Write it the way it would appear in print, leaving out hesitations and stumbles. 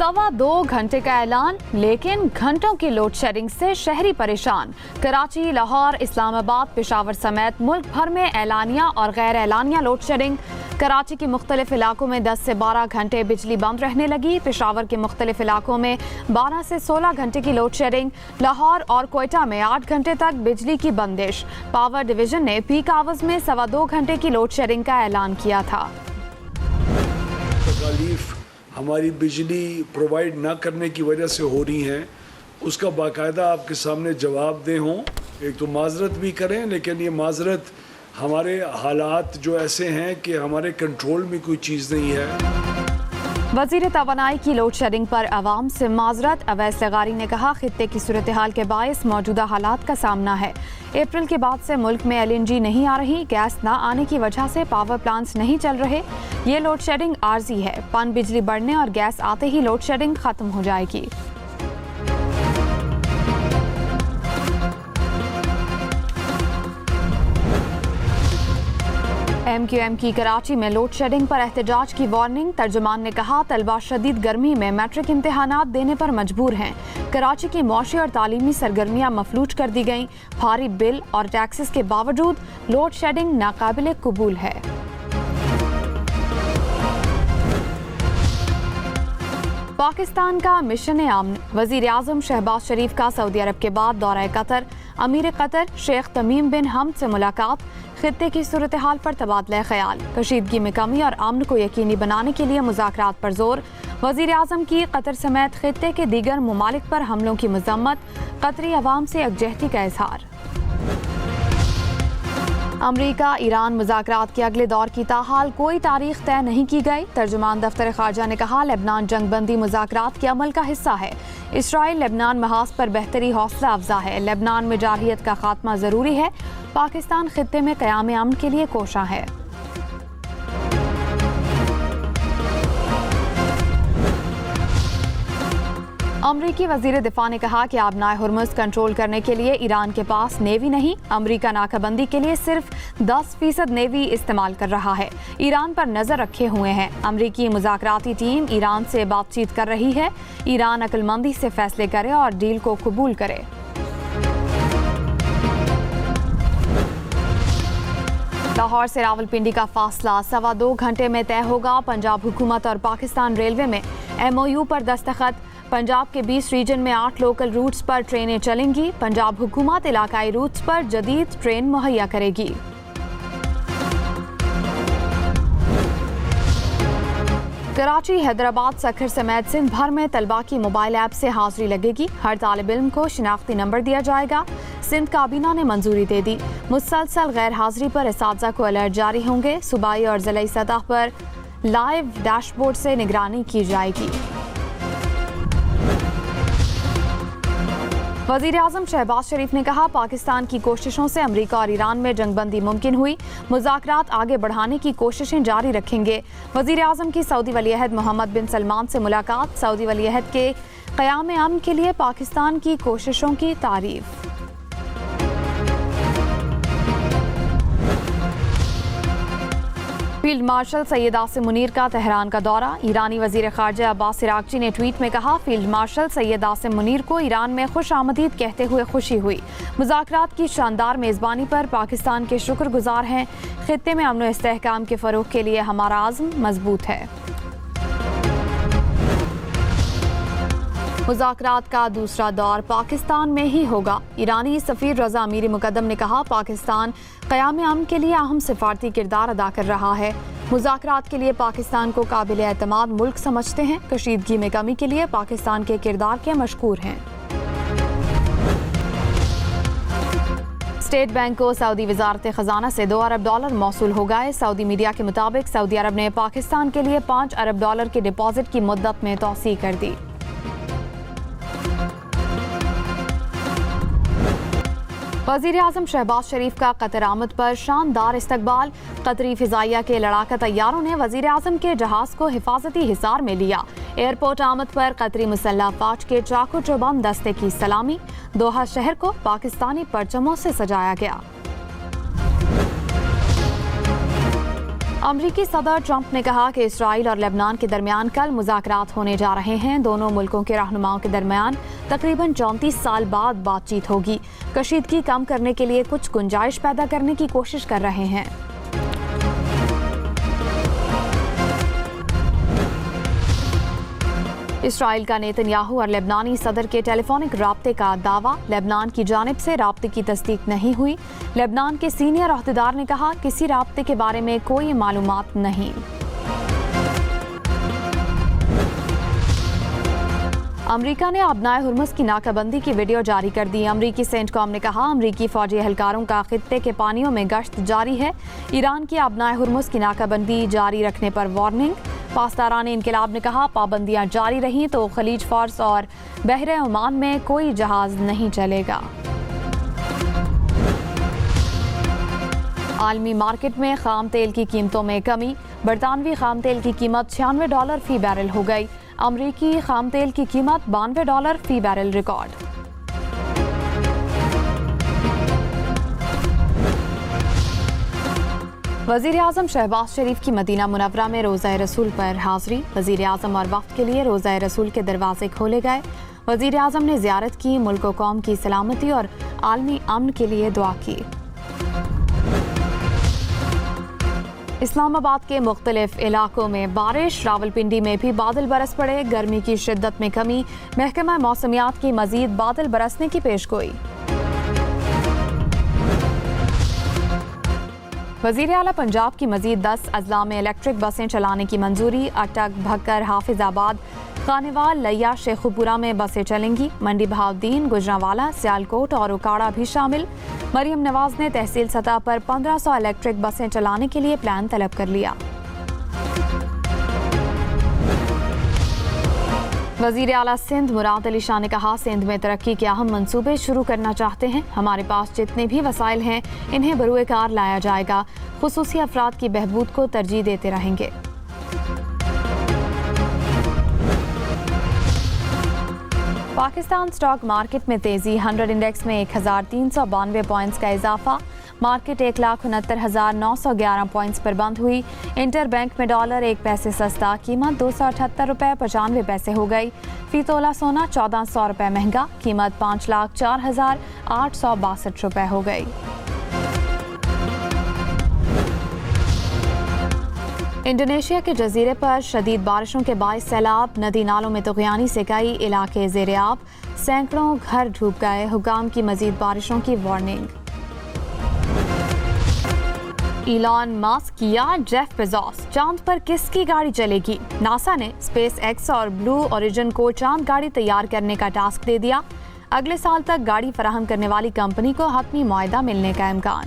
2.25 घंटे का ऐलान, लेकिन घंटों की लोड शेडिंग से शहरी परेशान। कराची, लाहौर, इस्लामाबाद, पेशावर समेत मुल्क भर में एलानिया और गैर एलानिया लोड शेडिंग। कराची के मुख्तलिफ इलाकों में 10 से 12 घंटे बिजली बंद रहने लगी। पेशावर के मुख्तलिफ इलाकों में 12 से 16 घंटे की लोड शेडिंग। लाहौर और कोयटा में 8 घंटे तक बिजली की बंदिश। पावर डिवीजन ने पीक आवर्स में 2.25 घंटे की लोड शेडिंग का ऐलान किया था। तकलीफ हमारी बिजली प्रोवाइड ना करने की वजह से हो रही हैं, उसका बाकायदा आपके सामने जवाब दे हों। एक तो माजरत भी करें, लेकिन ये माजरत हमारे हालात जो ऐसे हैं कि हमारे कंट्रोल में कोई चीज़ नहीं है। वज़ीर तवानाई की लोड शेडिंग पर अवाम से माजरत। अवैस लगारी ने कहा, खित्ते की सूरत हाल के बायस मौजूदा हालात का सामना है। अप्रैल के बाद से मुल्क में LNG नहीं आ रही, गैस ना आने की वजह से पावर प्लांट्स नहीं चल रहे। ये लोड शेडिंग आर्जी है। पन बिजली बढ़ने और गैस आते ही लोड शेडिंग खत्म हो जाएगी। MQM की कराची में लोड शेडिंग पर एहतजाज की वार्निंग। तर्जुमान ने कहा, तलबा शदीद गर्मी में मैट्रिक इम्तिहानात देने पर मजबूर हैं। कराची की मौशी और तालीमी सरगर्मियां मफलूज कर दी गईं। भारी बिल और टैक्सेस के बावजूद लोड शेडिंग नाकाबिले कबूल है। पाकिस्तान का मिशन आमन। वज़ीर आज़म शहबाज शरीफ का सऊदी अरब के बाद दौरा कतर। अमीर कतर शेख तमीम बिन हमद से मुलाकात। खित्ते की सूरत हाल पर तबादला ख्याल। कशीदगी में कमी और अमन को यकीनी बनाने के लिए मुज़ाकरात पर जोर। वज़ीर आज़म की कतर समेत खित्ते के दीगर ममालिक पर हमलों की मज़म्मत। कतरी अवाम से यकजहती का इजहार। अमरीका ईरान मुज़ाकरात के अगले दौर की ताहाल कोई तारीख तय नहीं की गई। तर्जुमान दफ्तर ख़ारजा ने कहा, लेबनान जंगबंदी मुज़ाकरात के अमल का हिस्सा है। इसराइल लेबनान महाज पर बेहतरी हौसला अफजा है। लेबनान में जारहियत का खात्मा ज़रूरी है। पाकिस्तान खित्ते में क़याम अमन के लिए कोशा है। अमरीकी वज़ीर दिफा ने कहा कि आबनाए हुर्मुज़ कंट्रोल करने के लिए ईरान के पास नेवी नहीं। अमरीका नाकाबंदी के लिए सिर्फ 10% नेवी इस्तेमाल कर रहा है। ईरान पर नज़र रखे हुए हैं। अमरीकी मुज़ाकराती टीम ईरान से बातचीत कर रही है। ईरान अक्लमंदी से फैसले करे और डील को कबूल करे। लाहौर से रावलपिंडी का फासला 2.25 घंटे में तय होगा। पंजाब हुकूमत और पाकिस्तान रेलवे में MOU पर दस्तखत। पंजाब के 20 रीजन में 8 लोकल रूट्स पर ट्रेनें चलेंगी। पंजाब हुकूमत इलाकाई रूट्स पर जदीद ट्रेन मुहैया करेगी। कराची, हैदराबाद, सखर समेत सिंध भर में तलबा की मोबाइल ऐप से हाजिरी लगेगी। हर तालिब इल्म को शिनाख्ती नंबर दिया जाएगा। सिंध काबीना ने मंजूरी दे दी। मुसलसल गैर हाजिरी पर असातिज़ा को अलर्ट जारी होंगे। सूबाई और ज़िलाई सतह पर लाइव डैशबोर्ड से निगरानी की जाएगी। वज़ीर आज़म शहबाज शरीफ ने कहा, पाकिस्तान की कोशिशों से अमरीका और ईरान में जंगबंदी मुमकिन हुई। मुज़ाकरात आगे बढ़ाने की कोशिशें जारी रखेंगे। वज़ीर आज़म की सऊदी वली अहद मोहम्मद बिन सलमान से मुलाकात। सऊदी वली अहद के क़याम अमन के लिए पाकिस्तान की कोशिशों की तारीफ। फील्ड मार्शल सैयद आसिम मुनीर का तेहरान का दौरा। ईरानी वज़ीर ख़ारजा अब्बास इराक़ची ने ट्वीट में कहा, फील्ड मार्शल सैयद आसिम मुनीर को ईरान में खुश आमदीद कहते हुए खुशी हुई। मुज़ाकरात की शानदार मेज़बानी पर पाकिस्तान के शुक्रगुजार हैं। खित्ते में अमन व इस्तेहकाम के फ़रोग़ के लिए हमारा आज़म मजबूत है। मुज़ाकरात का दूसरा दौर पाकिस्तान में ही होगा। ईरानी सफ़ीर रज़ा अमीरी मुक़द्दम ने कहा, पाकिस्तान क़याम अमन के लिए अहम सिफारती किरदार अदा कर रहा है। मुज़ाकरात के लिए पाकिस्तान को काबिल एतमाद मुल्क समझते हैं। कशीदगी में कमी के लिए पाकिस्तान के किरदार के मशकूर हैं। स्टेट बैंक को सऊदी वज़ारत ख़जाना से $2 अरब मौसूल हो गए। सऊदी मीडिया के मुताबिक सऊदी अरब ने पाकिस्तान के लिए $5 अरब के डिपॉजिट की मुद्दत में तौसीह कर दी। वज़ीर आज़म शहबाज शरीफ का कतर आमद पर शानदार इस्तकबाल। कतरी फ़िज़ाइया के लड़ाका तैयारों ने वज़ीर आज़म के जहाज़ को हिफाजती हिसार में लिया। एयरपोर्ट आमद पर कतरी मुसल्लह फ़ौज के चाकू चौबंद दस्ते की सलामी। दोहा शहर को पाकिस्तानी परचमों से सजाया गया। امریکی صدر ٹرمپ نے کہا کہ اسرائیل اور لبنان کے درمیان کل مذاکرات ہونے جا رہے ہیں. دونوں ملکوں کے رہنماؤں کے درمیان تقریباً 34 سال بعد بات چیت ہوگی. کشیدگی کم کرنے کے لیے کچھ گنجائش پیدا کرنے کی کوشش کر رہے ہیں. اسرائیل کا نیتن یاہو اور لبنانی صدر کے ٹیلی فونک رابطے کا دعویٰ. لبنان کی جانب سے رابطے کی تصدیق نہیں ہوئی. لبنان کے سینئر عہدیدار نے کہا کسی رابطے کے بارے میں کوئی معلومات نہیں. امریکہ نے ابنائے ہرمز کی ناکہ بندی کی ویڈیو جاری کر دی. امریکی سینٹ کام نے کہا امریکی فوجی اہلکاروں کا خطے کے پانیوں میں گشت جاری ہے. ایران کی ابنائے ہرمز کی ناکہ بندی جاری رکھنے پر وارننگ. پاسداران انقلاب نے کہا پابندیاں جاری رہیں تو خلیج فارس اور بحر عمان میں کوئی جہاز نہیں چلے گا. عالمی مارکیٹ میں خام تیل کی قیمتوں میں کمی. برطانوی خام تیل کی قیمت $96 فی بیرل ہو گئی. امریکی خام تیل کی قیمت $92 فی بیرل ریکارڈ. وزیر اعظم شہباز شریف کی مدینہ منورہ میں روضہ رسول پر حاضری. وزیر اعظم اور وفد کے لیے روضہ رسول کے دروازے کھولے گئے. وزیر اعظم نے زیارت کی. ملک و قوم کی سلامتی اور عالمی امن کے لیے دعا کی. اسلام آباد کے مختلف علاقوں میں بارش. راولپنڈی میں بھی بادل برس پڑے. گرمی کی شدت میں کمی. محکمہ موسمیات کی مزید بادل برسنے کی پیشگوئی. وزیر اعلیٰ پنجاب کی مزید 10 اضلاع میں الیکٹرک بسیں چلانے کی منظوری. اٹک، بھکر، حافظ آباد، خانیوال، لیا، شیخوپورہ میں بسیں چلیں گی. منڈی بہاؤدین، گجرانوالہ، سیالکوٹ اور اکاڑا بھی شامل. مریم نواز نے تحصیل سطح پر 1500 الیکٹرک بسیں چلانے کے لیے پلان طلب کر لیا. وزیر اعلیٰ سندھ مراد علی شاہ نے کہا سندھ میں ترقی کے اہم منصوبے شروع کرنا چاہتے ہیں. ہمارے پاس جتنے بھی وسائل ہیں انہیں بروئے کار لایا جائے گا. خصوصی افراد کی بہبود کو ترجیح دیتے رہیں گے. پاکستان سٹاک مارکیٹ میں تیزی. 100 انڈیکس میں 1392 پوائنٹس کا اضافہ. مارکیٹ 1,69,911 پوائنٹس پر بند ہوئی. انٹر بینک میں ڈالر 1 پیسے سستا. قیمت $278.95 ہو گئی. فی تولہ سونا $1400 مہنگا. قیمت $5,04,862 ہو گئی. انڈونیشیا کے جزیرے پر شدید بارشوں کے باعث سیلاب. ندی نالوں میں طغیانی سے کئی علاقے زیر آب. سینکڑوں گھر ڈوب گئے. حکام کی مزید بارشوں کی وارننگ. ایلان ماسک یا جیف بیزوس چاند پر کس کی گاڑی چلے گی؟ ناسا نے اسپیس ایکس اور بلو اوریجن کو چاند گاڑی تیار کرنے کا ٹاسک دے دیا. اگلے سال تک گاڑی فراہم کرنے والی کمپنی کو حتمی معاہدہ ملنے کا امکان.